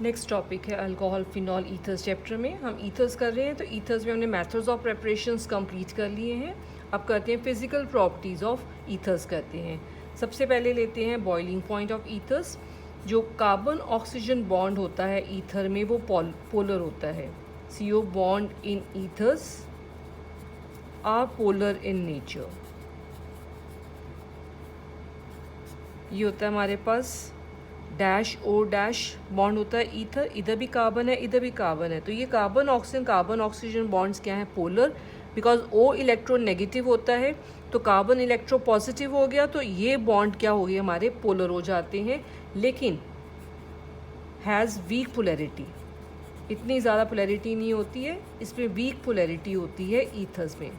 Next topic है alcohol phenol ethers. Chapter में हम ईथर्स कर रहे हैं, तो ईथर्स में हमने मेथड्स ऑफ प्रेपरेशंस कंप्लीट कर लिए हैं। अब करते हैं फिजिकल प्रॉपर्टीज़ ऑफ ईथर्स करते हैं। सबसे पहले लेते हैं बॉइलिंग पॉइंट ऑफ ईथर्स। जो कार्बन ऑक्सीजन बॉन्ड होता है ईथर में वो पोलर होता है। CO bond in ethers are polar in nature. ये होता है हमारे पास डैश ओ डैश बॉन्ड होता है ईथर, इधर भी कार्बन है इधर भी कार्बन है, तो ये कार्बन ऑक्सीजन बॉन्ड्स क्या हैं, polar. Because O electron negative होता है तो कार्बन इलेक्ट्रो पॉजिटिव हो गया, तो ये बॉन्ड क्या हो गए हमारे पोलर हो जाते हैं। लेकिन हैज़ वीक पोलैरिटी, इतनी ज़्यादा पोलैरिटी नहीं होती है, इसमें वीक पोलैरिटी होती है ईथर्स में,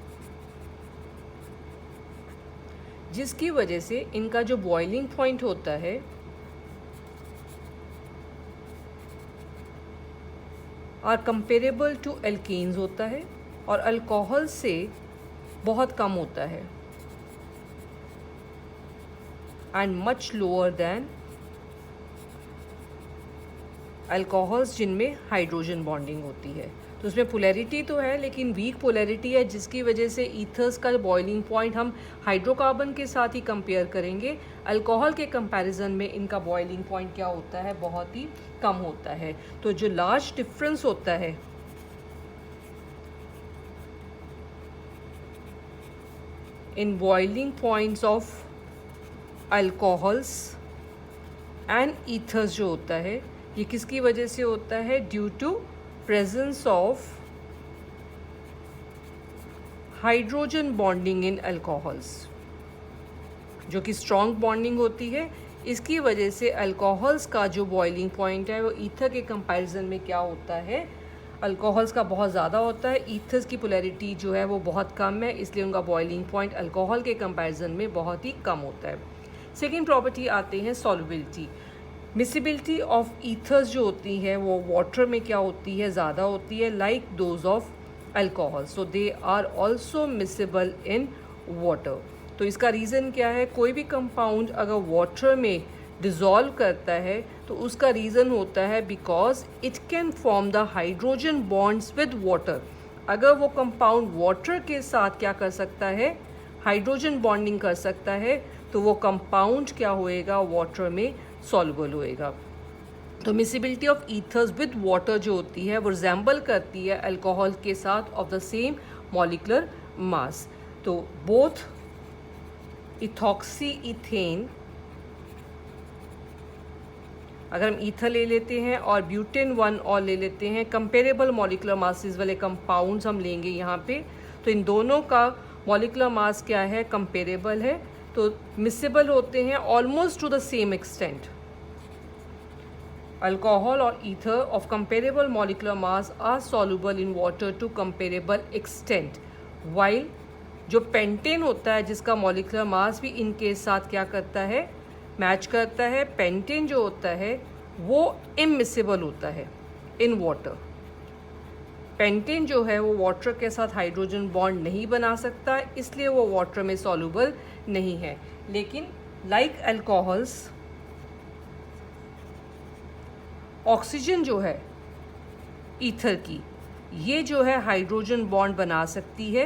जिसकी वजह से इनका जो बॉइलिंग पॉइंट होता है आर कंपेरेबल टू एल्केन्स होता है और अल्कोहल से बहुत कम होता है and much lower than alcohols जिनमें हाइड्रोजन बॉन्डिंग होती है। तो उसमें पोलैरिटी तो है लेकिन वीक पोलैरिटी है, जिसकी वजह से ईथर्स का बॉइलिंग पॉइंट हम हाइड्रोकार्बन के साथ ही कंपेयर करेंगे। अल्कोहल के कंपैरिजन में इनका बॉइलिंग पॉइंट क्या होता है, बहुत ही कम होता है। तो जो लार्ज डिफरेंस होता है in boiling points of alcohols and ethers जो होता है, ये किसकी वजह से होता है, due to presence of hydrogen bonding in alcohols, जो कि स्ट्रॉन्ग बॉन्डिंग होती है। इसकी वजह से अल्कोहल्स का जो बॉइलिंग पॉइंट है वो ईथर के कंपैरिजन में क्या होता है, अल्कोहल्स का बहुत ज़्यादा होता है। ईथर्स की पोलैरिटी जो है वो बहुत कम है, इसलिए उनका बॉइलिंग पॉइंट अल्कोहल के कंपैरिजन में बहुत ही कम होता है। सेकेंड प्रॉपर्टी आते हैं सॉल्युबिलिटी। मिसिबिलिटी ऑफ ईथर्स जो होती है वो वाटर में क्या होती है, ज़्यादा होती है, like those of alcohol, so they are also miscible in water. तो इसका रीज़न क्या है, कोई भी कंपाउंड अगर वाटर में डिज़ोल्व करता है तो उसका रीज़न होता है because it can form the hydrogen bonds with water. अगर वो कंपाउंड वाटर के साथ क्या कर सकता है, हाइड्रोजन बॉन्डिंग कर सकता है, तो वो कंपाउंड क्या होएगा, वाटर में सॉल्युबल होएगा। तो miscibility of ethers with water जो होती है वो रिजेंबल करती है अल्कोहल के साथ of the same molecular mass. तो बोथ इथॉक्सी इथेन, अगर हम ईथर ले लेते हैं और ब्यूटेन 1 और ले लेते हैं, कंपेरेबल मॉलिक्यूलर मासेस वाले कंपाउंड्स हम लेंगे यहाँ पे, तो इन दोनों का मॉलिक्यूलर मास क्या है, कंपेरेबल है, तो मिसिबल होते हैं almost to the same extent. Alcohol और ether of comparable molecular mass are soluble in water to comparable extent, while जो पेंटेन होता है जिसका मॉलिक्यूलर मास भी इनके साथ क्या करता है, मैच करता है, पेंटेन जो होता है वो इमिसिबल होता है इन वाटर। पेंटेन जो है वो वाटर के साथ हाइड्रोजन बॉन्ड नहीं बना सकता, इसलिए वो वाटर में सॉल्युबल नहीं है। लेकिन लाइक अल्कोहल्स, ऑक्सीजन जो है ईथर की, ये जो है हाइड्रोजन बॉन्ड बना सकती है,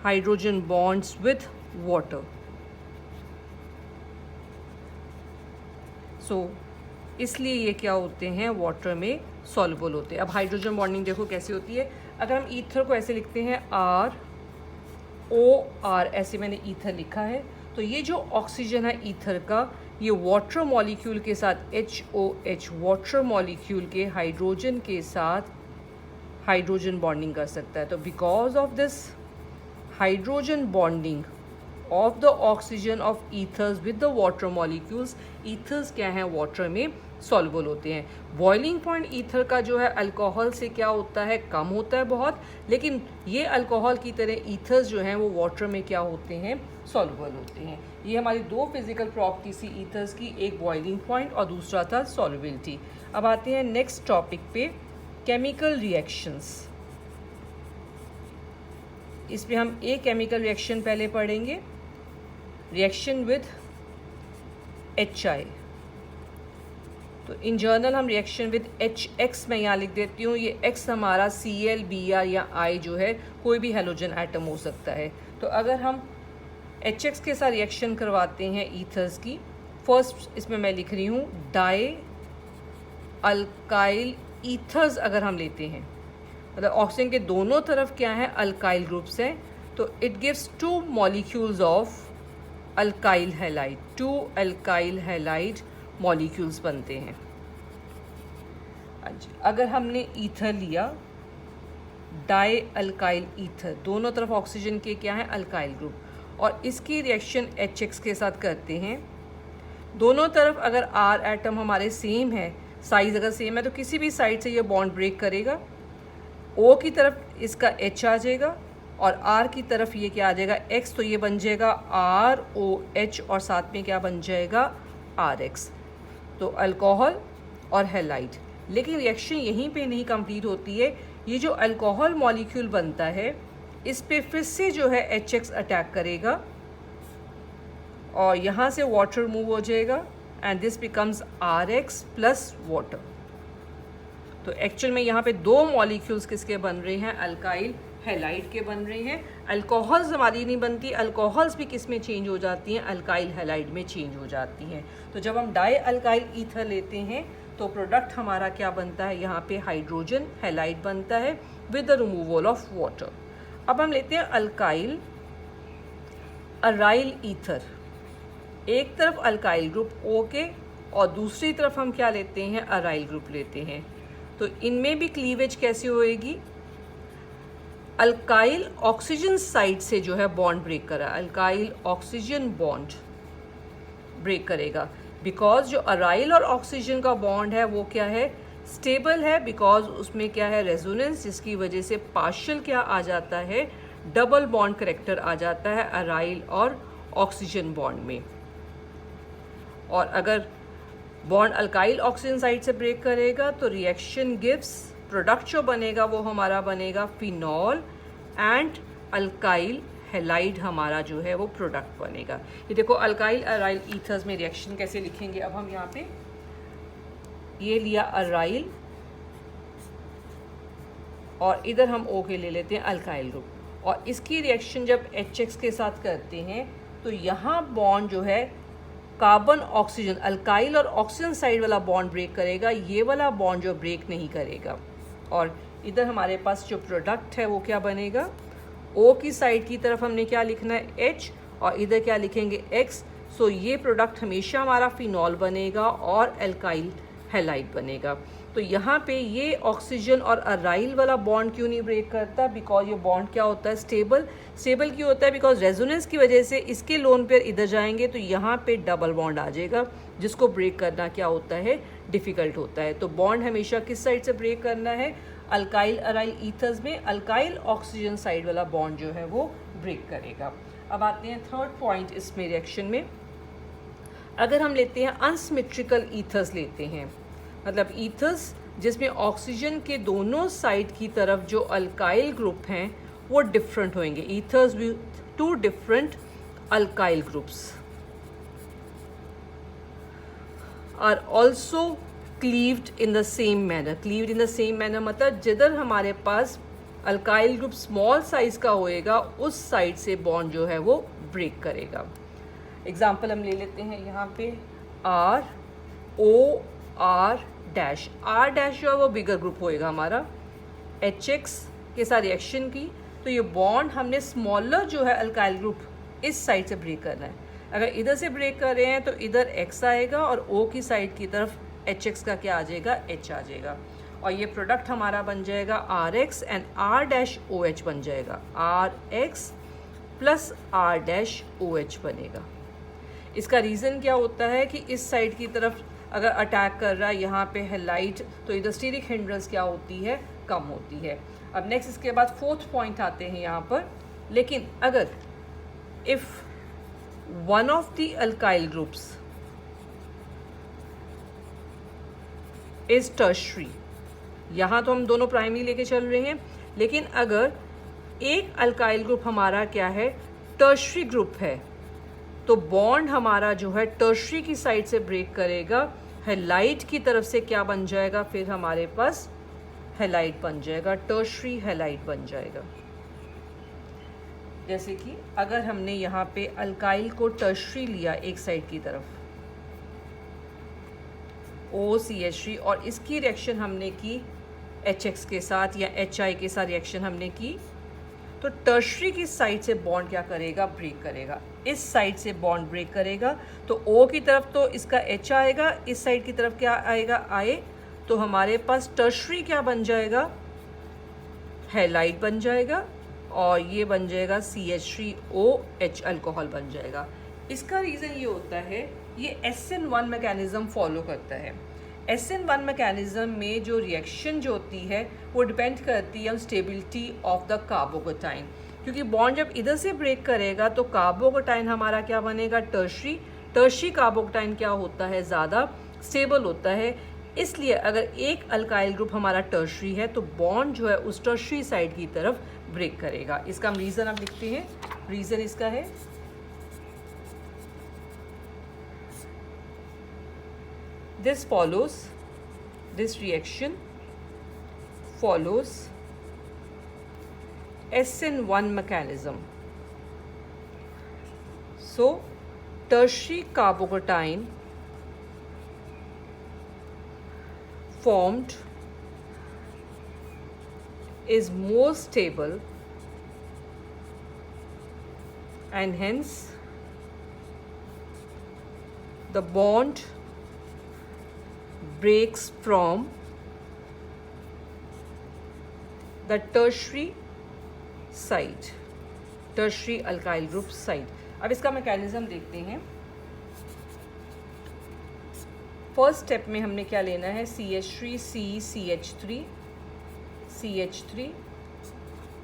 हाइड्रोजन बॉन्ड्स विथ वाटर। सो इसलिए ये क्या होते हैं, वाटर में सॉल्युबल होते हैं। अब हाइड्रोजन बॉन्डिंग देखो कैसे होती है। अगर हम ईथर को ऐसे लिखते हैं ROR, ऐसे मैंने ईथर लिखा है, तो ये जो ऑक्सीजन है ईथर का, ये वाटर मॉलिक्यूल के साथ HOH, वाटर मॉलिक्यूल के हाइड्रोजन के साथ हाइड्रोजन बॉन्डिंग कर सकता है। तो because of this hydrogen bonding of the oxygen of ethers with the water molecules, ethers क्या हैं, वाटर में सॉल्युबल होते हैं। बॉइलिंग पॉइंट ईथर का जो है अल्कोहल से क्या होता है, कम होता है बहुत, लेकिन ये अल्कोहल की तरह ईथर्स जो हैं वो वाटर में क्या होते हैं, सॉल्युबल होते हैं। ये हमारी दो फिजिकल प्रॉपर्टी थी ईथर्स की, एक बॉइलिंग पॉइंट और दूसरा था सॉल्युबिलिटी। अब आते हैं नेक्स्ट टॉपिक पे, केमिकल रिएक्शंस। इसमें हम एक केमिकल रिएक्शन पहले पढ़ेंगे, रिएक्शन विद HI। तो इन जनरल हम रिएक्शन विद HX मैं यहाँ लिख देती हूँ, ये X हमारा Cl, Br या I जो है कोई भी हेलोजन एटम हो सकता है। तो अगर हम HX के साथ रिएक्शन करवाते हैं ईथर्स की, फर्स्ट इसमें मैं लिख रही हूँ डाई अल्काइल ईथर्स अगर हम लेते हैं, मतलब ऑक्सीजन के दोनों तरफ क्या है अल्काइल ग्रुप्स हैं, तो it gives 2 molecules of alkyl halide, 2 alkyl halide molecules बनते हैं। अगर हमने ईथर लिया डाई अल्काइल ईथर, दोनों तरफ ऑक्सीजन के क्या है अल्काइल ग्रुप, और इसकी रिएक्शन HX के साथ करते हैं, दोनों तरफ अगर R एटम हमारे सेम है, साइज अगर सेम है, तो किसी भी साइड से ये बॉन्ड ब्रेक करेगा, O की तरफ इसका H आ जाएगा और R की तरफ ये क्या आ जाएगा X, तो ये बन जाएगा ROH और साथ में क्या बन जाएगा RX, तो अल्कोहल और हैलाइड। लेकिन रिएक्शन यहीं पे नहीं कंप्लीट होती है, ये जो अल्कोहल मॉलिक्यूल बनता है इस पे फिर से जो है HX अटैक करेगा और यहाँ से वाटर मूव हो जाएगा and this becomes RX plus water. तो एक्चुअल में यहाँ पे 2 मॉलिक्यूल्स किसके बन रहे हैं अल्काइल हैलाइड के बन रहे हैं। अल्कोहल्स हमारी नहीं बनती, अल्कोहल्स भी किस में चेंज हो जाती हैं अल्काइल हैलाइड में चेंज हो जाती हैं। तो जब हम डाई अल्काइल ईथर लेते हैं तो प्रोडक्ट हमारा क्या बनता है, यहाँ पे हाइड्रोजन हैलाइड बनता है with the removal of water. अब हम लेते हैं अल्काइल अराइल ईथर, एक तरफ अल्काइल ग्रुप O के और दूसरी तरफ हम क्या लेते हैं अराइल ग्रुप लेते हैं। तो इनमें भी क्लीवेज कैसे होएगी, अल्काइल ऑक्सीजन साइड से जो है बॉन्ड ब्रेक करा, अल्काइल ऑक्सीजन बॉन्ड ब्रेक करेगा, बिकॉज जो अराइल और ऑक्सीजन का बॉन्ड है वो क्या है स्टेबल है, बिकॉज उसमें क्या है रेजोनेंस, जिसकी वजह से पार्शियल क्या आ जाता है डबल बॉन्ड करेक्टर आ जाता है अराइल और ऑक्सीजन बॉन्ड में। और अगर बॉन्ड अल्काइल ऑक्सीजन साइड से ब्रेक करेगा तो रिएक्शन गिव्स, प्रोडक्ट जो बनेगा वो हमारा बनेगा फिनॉल एंड अल्काइल हैलाइड, हमारा जो है वो प्रोडक्ट बनेगा। ये देखो अल्काइल अराइल ईथर्स में रिएक्शन कैसे लिखेंगे। अब हम यहाँ पे ये लिया अराइल और इधर हम O के ले लेते हैं अल्काइल ग्रुप, और इसकी रिएक्शन जब HX के साथ करते हैं तो यहाँ बॉन्ड जो है कार्बन ऑक्सीजन अल्काइल और ऑक्सीजन साइड वाला बॉन्ड ब्रेक करेगा, ये वाला बॉन्ड जो ब्रेक नहीं करेगा। और इधर हमारे पास जो प्रोडक्ट है वो क्या बनेगा, O की साइड की तरफ हमने क्या लिखना है H और इधर क्या लिखेंगे X। सो ये प्रोडक्ट हमेशा हमारा फिनॉल बनेगा और अल्काइल हैलाइड बनेगा। तो यहाँ पे ये ऑक्सीजन और अराइल वाला बॉन्ड क्यों नहीं ब्रेक करता, बिकॉज ये बॉन्ड क्या होता है स्टेबल। स्टेबल क्यों होता है, बिकॉज रेजोनेंस की वजह से इसके लोन पेयर इधर जाएंगे तो यहाँ पे डबल बॉन्ड आ जाएगा, जिसको ब्रेक करना क्या होता है डिफ़िकल्ट होता है। तो बॉन्ड हमेशा किस साइड से ब्रेक करना है, अल्काइल अराइल ईथर्स में अल्काइल ऑक्सीजन साइड वाला बॉन्ड जो है वो ब्रेक करेगा। अब आते हैं थर्ड पॉइंट इसमें रिएक्शन में, अगर हम लेते हैं अनसिमेट्रिकल ईथर्स लेते हैं, मतलब ईथर्स जिसमें ऑक्सीजन के दोनों साइड की तरफ जो अल्काइल ग्रुप हैं वो डिफरेंट होंगे, ethers with 2 different alkyl groups are also cleaved in the same manner. Cleaved in the same manner मतलब जिधर हमारे पास अल्काइल ग्रुप स्मॉल साइज का होएगा उस साइड से बॉन्ड जो है वो ब्रेक करेगा। एग्जाम्पल हम ले लेते हैं यहाँ पे ROR डैश, R डैश जो है वो बिगर ग्रुप होएगा हमारा, HX के साथ रिएक्शन की तो ये बॉन्ड हमने स्मॉलर जो है अल्काइल ग्रुप इस साइड से ब्रेक करना है। अगर इधर से ब्रेक कर रहे हैं तो इधर X आएगा और O की साइड की तरफ HX का क्या आ जाएगा H आ जाएगा, और ये प्रोडक्ट हमारा बन जाएगा RX and R dash OH बन जाएगा, RX plus R dash OH बनेगा। इसका रीज़न क्या होता है कि इस साइड की तरफ अगर अटैक कर रहा है यहाँ पे हैलाइड तो इधर स्टीरिक हिंड्रेंस क्या होती है कम होती है। अब नेक्स्ट इसके बाद फोर्थ पॉइंट आते हैं यहाँ पर, लेकिन अगर if one of the alkyl groups is tertiary, यहाँ तो हम दोनों प्राइमरी लेके चल रहे हैं, लेकिन अगर एक अल्काइल ग्रुप हमारा क्या है टर्शरी ग्रुप है तो बॉन्ड हमारा जो है टर्शरी की साइड से ब्रेक करेगा हैलाइड की तरफ से क्या बन जाएगा, फिर हमारे पास हैलाइड बन जाएगा, टर्शरी हैलाइड बन जाएगा। जैसे कि अगर हमने यहाँ पे अल्काइल को टर्शरी लिया एक साइड की तरफ OCH3 और इसकी रिएक्शन हमने की HX के साथ या HI के साथ रिएक्शन हमने की, तो टर्शरी की साइड से बॉन्ड क्या करेगा, ब्रेक करेगा। इस साइड से बॉन्ड ब्रेक करेगा तो O की तरफ तो इसका H आएगा, इस साइड की तरफ क्या आएगा, I, तो हमारे पास टर्शरी क्या बन जाएगा, हैलाइड बन जाएगा और ये बन जाएगा CH3OH अल्कोहल बन जाएगा। इसका रीज़न ये होता है, ये SN1 मैकेनिज़्म फॉलो करता है। SN1 मैकेनिज़्म में जो रिएक्शन जो होती है वो डिपेंड करती है on stability of the carbocation, क्योंकि बॉन्ड जब इधर से ब्रेक करेगा तो कार्बोकेटाइन हमारा क्या बनेगा, टर्शरी कार्बोकेटाइन क्या होता है, ज़्यादा स्टेबल होता है। इसलिए अगर एक अल्काइल ग्रुप हमारा टर्शरी है तो बॉन्ड जो है उस टर्शरी साइड की तरफ ब्रेक करेगा। इसका हम रीज़न अब लिखते हैं। रीज़न इसका है this reaction follows SN1 mechanism. So tertiary carbocation formed is more stable and hence the bond breaks from the tertiary side, tertiary alkyl group side. अब इसका मैकेनिज्म देखते हैं। फर्स्ट स्टेप में हमने क्या लेना है, CH3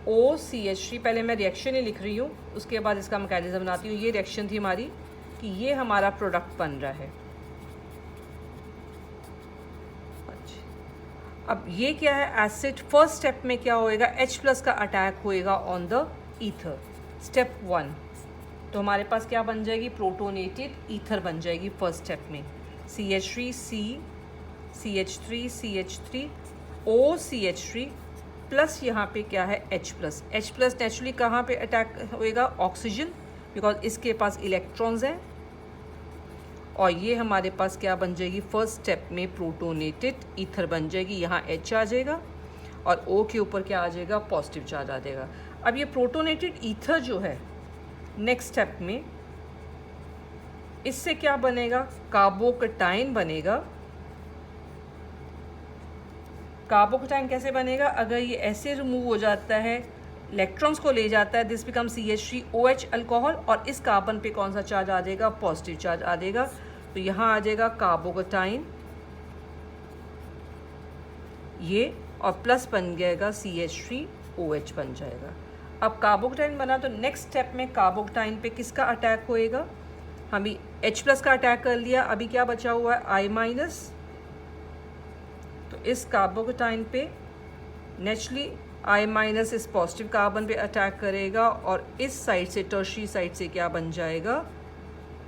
OCH3। पहले मैं रिएक्शन ही लिख रही हूँ, उसके बाद इसका मैकेनिज्म बनाती हूँ। ये रिएक्शन थी हमारी कि ये हमारा प्रोडक्ट बन रहा है। अब ये क्या है, एसिड। फर्स्ट स्टेप में क्या होएगा, H+ का अटैक होएगा ऑन द ईथर, स्टेप 1। तो हमारे पास क्या बन जाएगी, प्रोटोनेटेड ईथर बन जाएगी फर्स्ट स्टेप में। CH3 OCH3 प्लस यहाँ पे क्या है H+। नेचुरली कहाँ पे अटैक होएगा, ऑक्सीजन, बिकॉज इसके पास इलेक्ट्रॉन्स हैं। और ये हमारे पास क्या बन जाएगी, फर्स्ट स्टेप में प्रोटोनेटेड ईथर बन जाएगी। यहाँ H आ जाएगा और O के ऊपर क्या आ जाएगा, पॉजिटिव चार्ज आ जाएगा। अब ये प्रोटोनेटेड ईथर जो है नेक्स्ट स्टेप में, इससे क्या बनेगा, कार्बोकेटाइन बनेगा। कार्बोकेटाइन कैसे बनेगा, अगर ये ऐसे रिमूव हो जाता है, इलेक्ट्रॉन्स को ले जाता है, दिस बिकम CH3OH अल्कोहल, और इस कार्बन पे कौन सा चार्ज आ जाएगा, पॉजिटिव चार्ज आ जाएगा। तो यहाँ आ जाएगा कार्बोकेटाइन ये, और प्लस बन जाएगा CH3OH बन जाएगा। अब कार्बोकेटाइन बना तो नेक्स्ट स्टेप में कार्बोकेटाइन पे किसका अटैक होएगा, हम भी H+ का अटैक कर लिया। अभी क्या बचा हुआ है, I-। तो इस कार्बोकेटाइन पे नेचुरली I- इस पॉजिटिव कार्बन पे अटैक करेगा और इस साइड से, टर्शरी साइड से क्या बन जाएगा,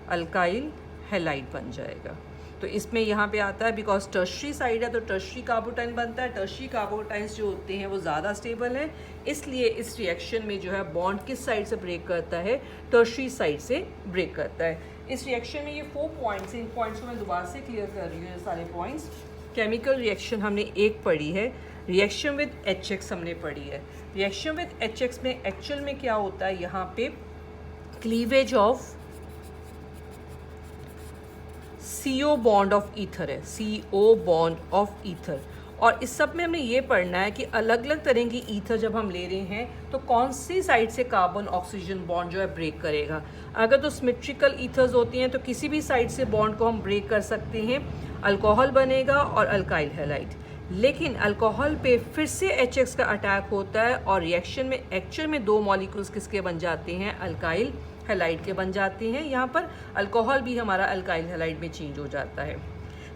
अल्काइल हैलाइड बन जाएगा। तो इसमें यहाँ पे आता है, बिकॉज टर्शरी साइड है तो टर्शरी कार्बोकेटाइन बनता है। टर्शरी कार्बोकेटाइन्स जो होते हैं वो ज़्यादा स्टेबल हैं, इसलिए इस रिएक्शन में जो है बॉन्ड किस साइड से ब्रेक करता है, टर्शरी साइड से ब्रेक करता है। इस रिएक्शन में ये 4 पॉइंट्स हैं, इन पॉइंट्स को मैं दोबारा से क्लियर कर रही हूँ। ये सारे पॉइंट्स, केमिकल रिएक्शन हमने एक पढ़ी है, रिएक्शन विद HX हमने पढ़ी है। रिएक्शन विद HX में एक्चुअल में क्या होता है, यहाँ पे cleavage of CO bond of ether है, CO बॉन्ड ऑफ ईथर। और इस सब में हमें ये पढ़ना है कि अलग अलग तरह की ईथर जब हम ले रहे हैं तो कौन सी साइड से कार्बन ऑक्सीजन बॉन्ड जो है ब्रेक करेगा। अगर तो सिमेट्रिकल ईथर्स होती हैं तो किसी भी साइड से बॉन्ड को हम ब्रेक कर सकते हैं, अल्कोहल बनेगा और अल्काइल हैलाइड। लेकिन अल्कोहल पे फिर से HX का अटैक होता है और रिएक्शन में एक्चुअल में 2 मॉलिक्यूल्स किसके बन जाते हैं, अल्काइल हैलाइड के बन जाते हैं। यहाँ पर अल्कोहल भी हमारा अल्काइल हैलाइड में चेंज हो जाता है।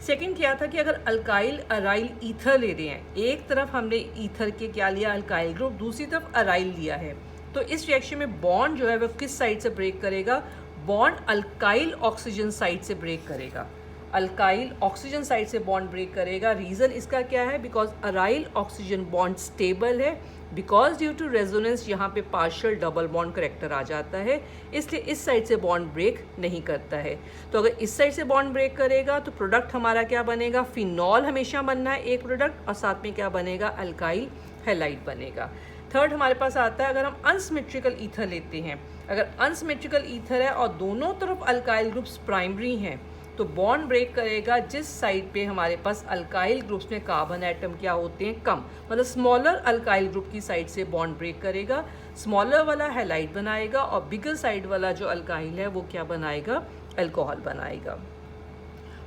सेकंड क्या था कि अगर अल्काइल अराइल ईथर ले रहे हैं, एक तरफ हमने ईथर के क्या लिया, अल्काइल ग्रुप, दूसरी तरफ अराइल लिया है, तो इस रिएक्शन में बॉन्ड जो है वो किस साइड से ब्रेक करेगा, बॉन्ड अल्काइल ऑक्सीजन साइड से ब्रेक करेगा। अल्काइल ऑक्सीजन साइड से बॉन्ड ब्रेक करेगा। रीज़न इसका क्या है? Because aryl oxygen bond stable है, बिकॉज ड्यू टू रेजोनेंस यहाँ पे पार्शियल डबल बॉन्ड करेक्टर आ जाता है, इसलिए इस साइड से बॉन्ड ब्रेक नहीं करता है। तो अगर इस साइड से बॉन्ड ब्रेक करेगा तो प्रोडक्ट हमारा क्या बनेगा? फिनॉल हमेशा बनना है एक प्रोडक्ट, और साथ में क्या बनेगा? अल्काइल हैलाइड बनेगा। थर्ड हमारे पास आता है, अगर हम अनसिमेट्रिकल ईथर लेते हैं, अगर अनसिमेट्रिकल ईथर है और दोनों तरफ अल्काइल ग्रुप्स प्राइमरी हैं, तो बॉन्ड ब्रेक करेगा जिस साइड पे हमारे पास अल्काइल ग्रुप्स में कार्बन एटम क्या होते हैं? कम, मतलब स्मॉलर अल्काइल ग्रुप की साइड से बॉन्ड ब्रेक करेगा, स्मॉलर वाला हैलाइड बनाएगा, और बिगर साइड वाला जो अल्काइल है वो क्या बनाएगा? अल्कोहल बनाएगा।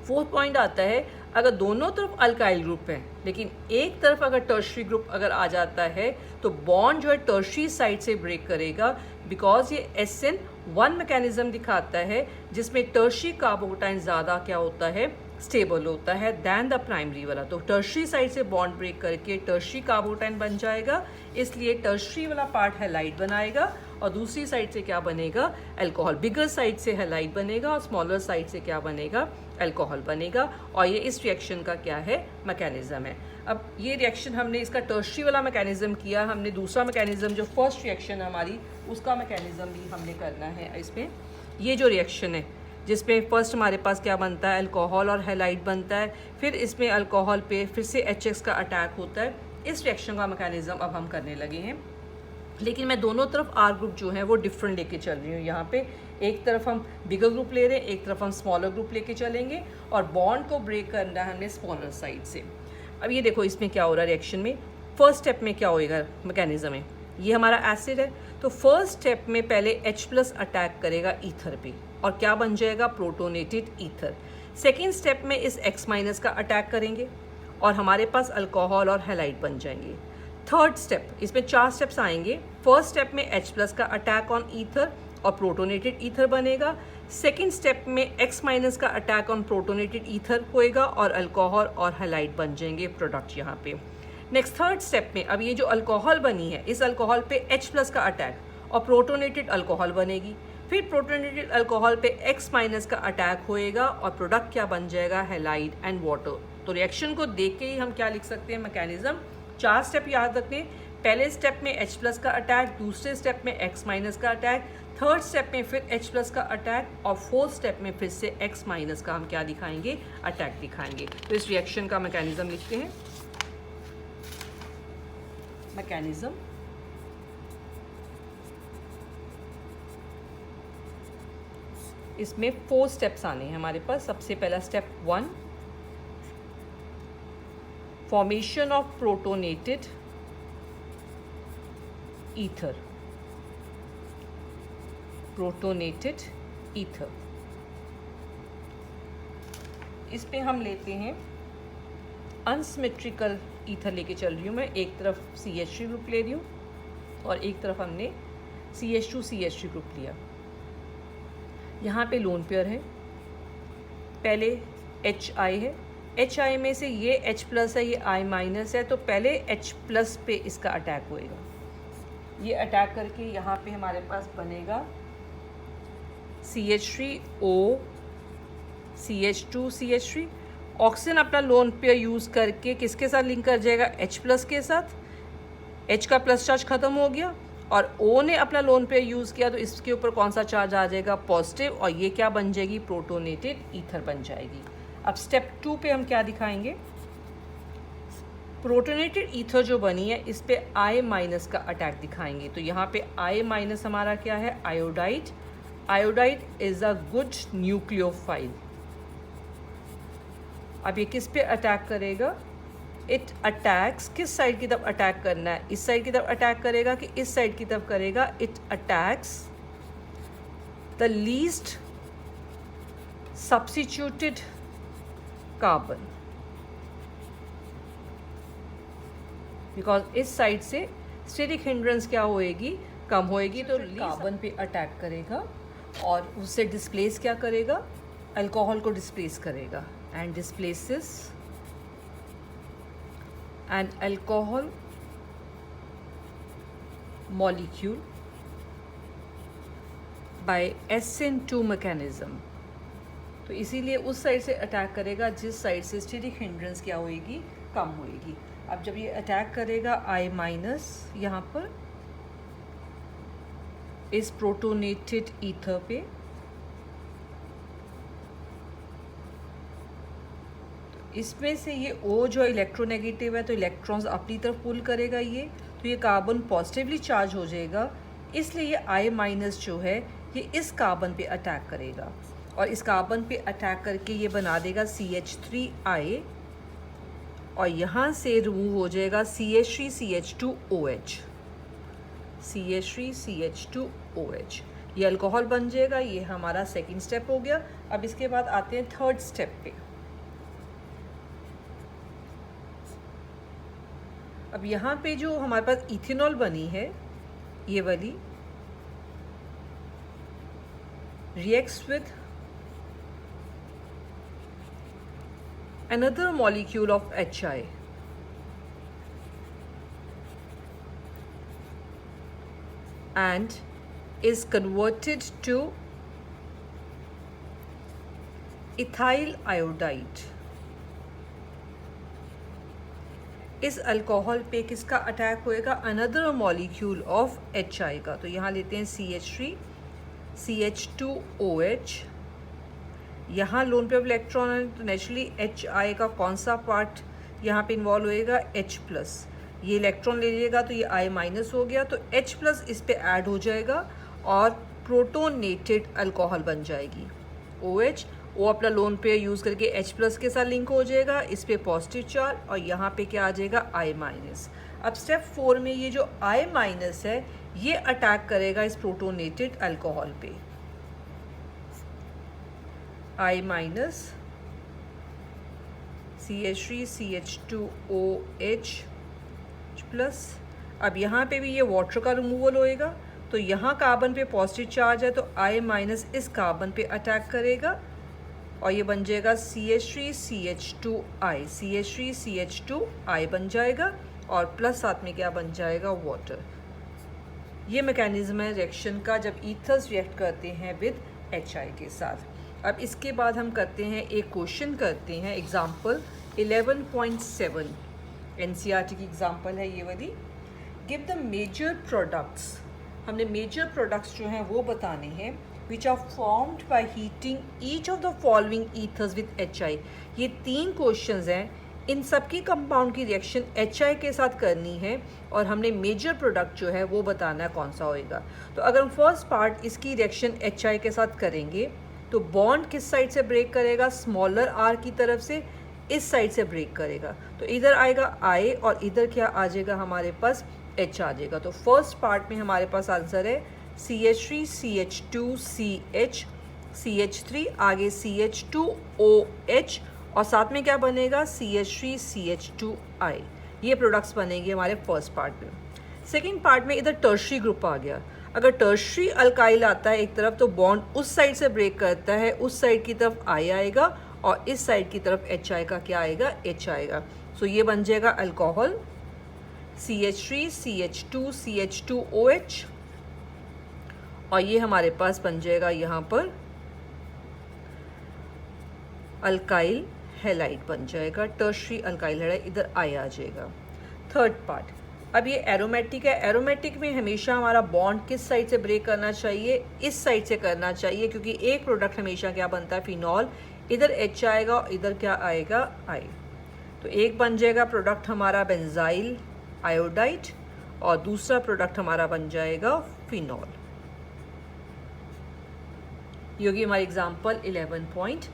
फोर्थ पॉइंट आता है, अगर दोनों तरफ अल्काइल ग्रुप है लेकिन एक तरफ अगर टर्शरी ग्रुप अगर आ जाता है तो बॉन्ड जो है टर्शरी साइड से ब्रेक करेगा, बिकॉज ये SN1 मैकेनिज्म दिखाता है जिसमें टर्शरी कार्बोटाइन ज़्यादा क्या होता है? स्टेबल होता है दैन द प्राइमरी वाला। तो टर्शरी साइड से बॉन्ड ब्रेक करके टर्शरी कार्बोटाइन बन जाएगा, इसलिए टर्शरी वाला पार्ट हैलाइड बनाएगा और दूसरी साइड से क्या बनेगा? अल्कोहल। बिगर साइड से हैलाइड बनेगा और स्मॉलर साइड से क्या बनेगा? अल्कोहल बनेगा। और ये इस रिएक्शन का क्या है? मैकेनिज्म है। अब ये रिएक्शन हमने इसका टर्शरी वाला मैकेनिज्म किया, हमने दूसरा मैकेनिज्म जो फर्स्ट रिएक्शन हमारी उसका मैकेनिज्म भी हमने करना है इसमें। ये जो रिएक्शन है जिसमें फर्स्ट हमारे पास क्या बनता है? अल्कोहल और हैलाइड बनता है, फिर इसमें अल्कोहल पे फिर से HX का अटैक होता है। इस रिएक्शन का मैकेनिज्म अब हम करने लगे हैं, लेकिन मैं दोनों तरफ R ग्रुप जो है वो डिफरेंट लेके चल रही हूँ। यहाँ पे एक तरफ हम बिगर ग्रुप ले रहे हैं, एक तरफ हम स्मॉलर ग्रुप लेके चलेंगे, और बॉन्ड को ब्रेक करना है हमने स्मॉलर साइड से। अब ये देखो इसमें क्या हो रहा है रिएक्शन में। फर्स्ट स्टेप में क्या होएगा मैकेनिज्म में? ये हमारा एसिड है, तो फर्स्ट स्टेप में पहले H+ अटैक करेगा ईथर पे और क्या बन जाएगा? Protonated ether. सेकेंड स्टेप में इस X- का अटैक करेंगे और हमारे पास अल्कोहल और हैलाइड बन जाएंगे। थर्ड स्टेप, इसमें 4 स्टेप्स आएंगे। फर्स्ट स्टेप में H+ का अटैक ऑन ईथर और प्रोटोनेटेड ईथर बनेगा। सेकेंड स्टेप में X- का अटैक ऑन प्रोटोनेटेड ईथर होएगा और अल्कोहल और हैलाइड बन जाएंगे प्रोडक्ट यहाँ पे। नेक्स्ट थर्ड स्टेप में अब ये जो अल्कोहल बनी है इस अल्कोहल पे H+ का अटैक और प्रोटोनेटेड अल्कोहल बनेगी, फिर प्रोटोनेटेड अल्कोहल पे X- का अटैक होएगा और प्रोडक्ट क्या बन जाएगा? Halide and water. तो रिएक्शन को देख के ही हम क्या लिख सकते हैं? मैकेनिज्म 4 स्टेप याद रखने। पहले स्टेप में H+ का अटैक, दूसरे स्टेप में X- का अटैक, थर्ड स्टेप में फिर H+ का अटैक, और फोर्थ स्टेप में फिर से X- का हम क्या दिखाएंगे? अटैक दिखाएंगे। तो इस रिएक्शन का मैकेनिज्म लिखते हैं। मैकेनिज्म इसमें 4 स्टेप्स आने हैं हमारे पास। सबसे पहला step 1, formation of protonated ether. Protonated ether, इस पे हम लेते हैं अनसिमेट्रिकल ईथर लेके चल रही हूँ मैं। एक तरफ CH3 ग्रुप ले रही हूँ और एक तरफ हमने CH2CH3 ग्रुप लिया। यहाँ पे लोन पेयर है, पहले HI है, HI में से ये H+ है, ये I- है, तो पहले H+ पे इसका अटैक होएगा। ये अटैक करके यहाँ पे हमारे पास बनेगा CH3O CH2CH3। ऑक्सीजन अपना लोन पेयर यूज़ करके किसके साथ लिंक कर जाएगा? H+ के साथ। H का प्लस चार्ज ख़त्म हो गया और O ने अपना लोन पेयर यूज़ किया, तो इसके ऊपर कौन सा चार्ज आ जाएगा? पॉजिटिव, और ये क्या बन जाएगी? प्रोटोनेटेड ईथर बन जाएगी। अब स्टेप 2 पे हम क्या दिखाएंगे? प्रोटोनेटेड ईथर जो बनी है इस पे I- का अटैक दिखाएंगे। तो यहाँ पे I- हमारा क्या है? Iodide. Iodide is a good nucleophile. अब ये किस पे अटैक करेगा? इट अटैक्स, किस साइड की तरफ अटैक करना है? इस साइड की तरफ अटैक करेगा कि इस साइड की तरफ करेगा? It attacks the least substituted carbon, because इस साइड से स्टेरिक हिंड्रेंस क्या होएगी? कम होएगी। तो कार्बन पे अटैक करेगा और उससे डिस्प्लेस क्या करेगा? अल्कोहल को डिस्प्लेस करेगा, and displaces an alcohol molecule by SN2 mechanism। तो इसीलिए उस साइड से अटैक करेगा जिस साइड से स्टेरिक हिंड्रेंस क्या होएगी, कम होएगी। अब जब ये अटैक करेगा I माइनस यहाँ पर इस प्रोटोनेटेड ईथर पे, तो इसमें से ये O जो इलेक्ट्रोनेगेटिव है तो इलेक्ट्रॉन्स अपनी तरफ पुल करेगा ये, तो ये कार्बन पॉजिटिवली चार्ज हो जाएगा, इसलिए ये I माइनस जो है ये इस कार्बन पे अटैक करेगा और इस कार्बन पे अटैक करके ये बना देगा CH3I और यहाँ से रिमूव हो जाएगा CH3CH2OH, CH3CH2OH। ये अल्कोहल बन जाएगा। ये हमारा सेकंड स्टेप हो गया। अब इसके बाद आते हैं थर्ड स्टेप पे। अब यहाँ पे जो हमारे पास इथेनॉल बनी है ये वाली, reacts with another molecule of HI and is converted to ethyl iodide। इस अल्कोहल पे किसका अटैक होएगा, अनदर मॉलिक्यूल ऑफ HI का। तो यहाँ लेते हैं CH3CH2OH, यहाँ लोन पे अब इलेक्ट्रॉन है तो नेचुरली HI का कौन सा पार्ट यहाँ पे इन्वॉल्व होएगा, H+। ये इलेक्ट्रॉन ले लीजिएगा तो ये I माइनस हो गया, तो H+ इस पे ऐड हो जाएगा और प्रोटोनेटेड अल्कोहल बन जाएगी OH। वो अपना लोन पे यूज़ करके H+ के साथ लिंक हो जाएगा, इस पे पॉजिटिव चार्ज और यहाँ पे क्या आ जाएगा I माइनस। अब स्टेप 4 में ये जो I माइनस है ये अटैक करेगा इस प्रोटोनेटेड अल्कोहल पे, I माइनस CH3CH2OH प्लस। अब यहाँ पे भी ये वाटर का रिमूवल होएगा, तो यहाँ कार्बन पे पॉजिटिव चार्ज है तो I माइनस इस कार्बन पे अटैक करेगा और ये बन जाएगा CH3CH2I, CH3CH2I बन जाएगा और प्लस साथ में क्या बन जाएगा, वाटर। ये मैकेनिज्म है रिएक्शन का जब ईथर्स रिएक्ट करते हैं विद HI के साथ। अब इसके बाद हम करते हैं एक क्वेश्चन करते हैं, एग्जाम्पल 11.7 NCERT की एग्जाम्पल है ये वाली। गिव द मेजर प्रोडक्ट्स, हमने मेजर प्रोडक्ट्स जो हैं वो बताने हैं, which are formed by heating each of the following ethers with HI। ये 3 क्वेश्चंस हैं, इन सबकी कंपाउंड की रिएक्शन HI के साथ करनी है और हमने मेजर प्रोडक्ट जो है वो बताना है कौन सा होएगा। तो अगर हम फर्स्ट पार्ट इसकी रिएक्शन HI के साथ करेंगे तो बॉन्ड किस साइड से ब्रेक करेगा, स्मॉलर r की तरफ से इस साइड से ब्रेक करेगा, तो इधर आएगा I और इधर क्या आ जाएगा हमारे पास H आ जाएगा। तो फर्स्ट पार्ट में हमारे पास आंसर है CH3CH2CH, CH3 आगे CH2OH और साथ में क्या बनेगा CH3CH2I। ये प्रोडक्ट्स बनेंगे हमारे फर्स्ट पार्ट में। सेकेंड पार्ट में इधर टर्शरी ग्रुप आ गया। अगर टर्शरी अल्काइल आता है एक तरफ तो बॉन्ड उस साइड से ब्रेक करता है, उस साइड की तरफ I आएगा और इस साइड की तरफ HI का क्या आएगा, H आएगा। सो ये बन जाएगा अल्कोहल CH3CH2CH2OH और ये हमारे पास बन जाएगा यहाँ पर अल्काइल हैलाइड बन जाएगा, टर्शरी अल्काइल हैलाइड, इधर I आ जाएगा। थर्ड पार्ट, अब ये एरोमेटिक है। एरोमेटिक में हमेशा हमारा बॉन्ड किस साइड से ब्रेक करना चाहिए, इस साइड से करना चाहिए, क्योंकि एक प्रोडक्ट हमेशा क्या बनता है, फिनॉल। इधर H आएगा और इधर क्या आएगा, I। तो एक बन जाएगा प्रोडक्ट हमारा बेंजाइल आयोडाइड और दूसरा प्रोडक्ट हमारा बन जाएगा फिनॉल। ये होगी हमारी एग्जाम्पल 11.